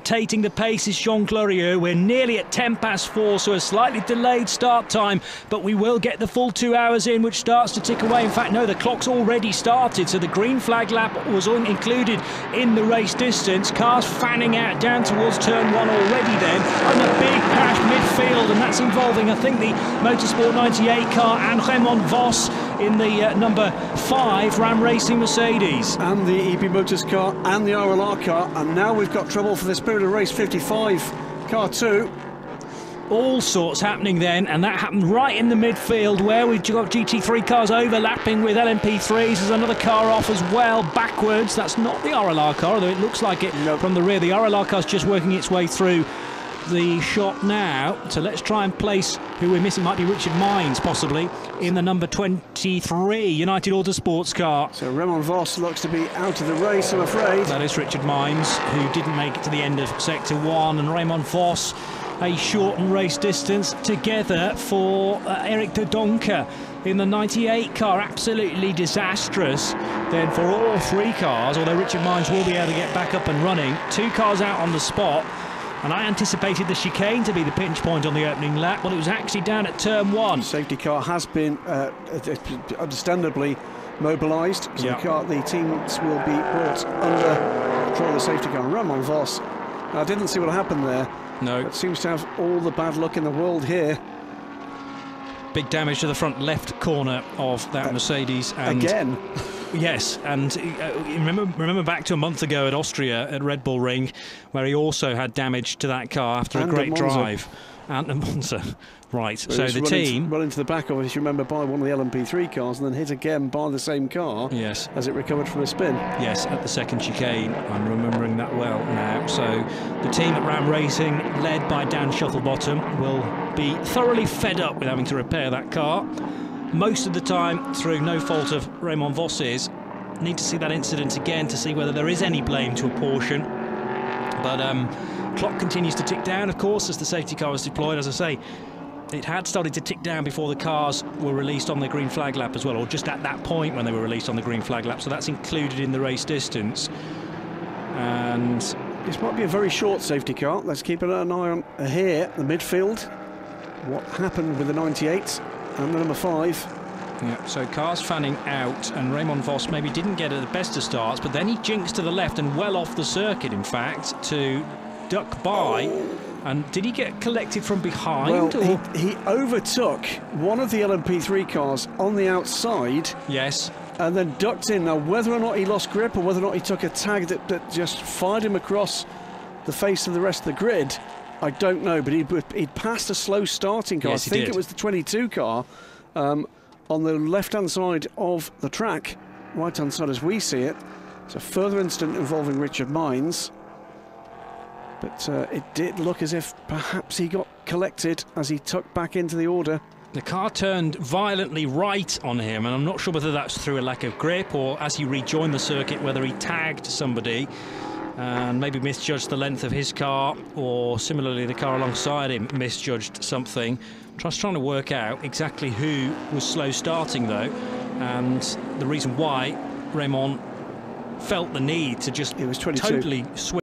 dictating the pace is Jean Glorieux. We're nearly at 4:10, so a slightly delayed start time, but we will get the full 2 hours in, which starts to tick away. In fact, no, the clock's already started, so the green flag lap was included in the race distance. Cars fanning out down towards turn 1 already then, and a big crash midfield, and that's involving, I think, the Motorsport 98 car and Raymond Vos in the number 5 Ram Racing Mercedes. And the EB Motors car and the RLR car, and now we've got trouble for the Spirit of Race 55 car 2. All sorts happening then, and that happened right in the midfield where we've got GT3 cars overlapping with LMP3s. There's another car off as well, backwards. That's not the RLR car, although it looks like it from the rear. The RLR car's just working its way through the shot now, so let's try and place who we're missing. Might be Richard Mines possibly in the number 23 United Autosports car. So Raymond Vos looks to be out of the race, I'm afraid. That is Richard Mines, who didn't make it to the end of sector 1, and Raymond Vos a shortened race distance together for Eric de Donker in the 98 car. Absolutely disastrous then for all 3 cars, although Richard Mines will be able to get back up and running. 2 cars out on the spot. And I anticipated the chicane to be the pinch point on the opening lap, but it was actually down at turn 1. The safety car has been understandably mobilised, so the teams will be brought under control of the safety car. Ramon Vos, I didn't see what happened there. No. It seems to have all the bad luck in the world here. Big damage to the front left corner of that Mercedes. And again. Yes, and remember back to a month ago at Austria at Red Bull Ring, where he also had damage to that car after a great drive. And a Monza, right. So the team run into the back of it, if you remember, by one of the LMP3 cars, and then hit again by the same car. Yes, as it recovered from a spin. Yes, at the second chicane. I'm remembering that well now. So the team at Ram Racing, led by Dan Shuttlebottom, will be thoroughly fed up with having to repair that car. Most of the time through no fault of Raymond Vos's. Need to see that incident again to see whether there is any blame to apportion. But clock continues to tick down, of course, as the safety car was deployed. As I say, it had started to tick down before the cars were released on the green flag lap as well, or just at that point when they were released on the green flag lap. So that's included in the race distance. And this might be a very short safety car. Let's keep an eye on here, the midfield. What happened with the 98 and the number 5? Yeah, so cars fanning out, and Raymond Vos maybe didn't get at the best of starts, but then he jinxed to the left and well off the circuit, in fact, to duck by. And did he get collected from behind? Well, he overtook one of the LMP3 cars on the outside. Yes. And then ducked in. Now, whether or not he lost grip or whether or not he took a tag that just fired him across the face of the rest of the grid, I don't know. But he'd passed a slow starting car. Yes, I think it was the 22 car on the left-hand side of the track, right-hand side as we see it. It's a further incident involving Richard Mines. But it did look as if perhaps he got collected as he tucked back into the order. The car turned violently right on him, and I'm not sure whether that's through a lack of grip or as he rejoined the circuit, whether he tagged somebody and maybe misjudged the length of his car, or similarly the car alongside him misjudged something. Just trying to work out exactly who was slow starting though, and the reason why Raymond felt the need to just totally switch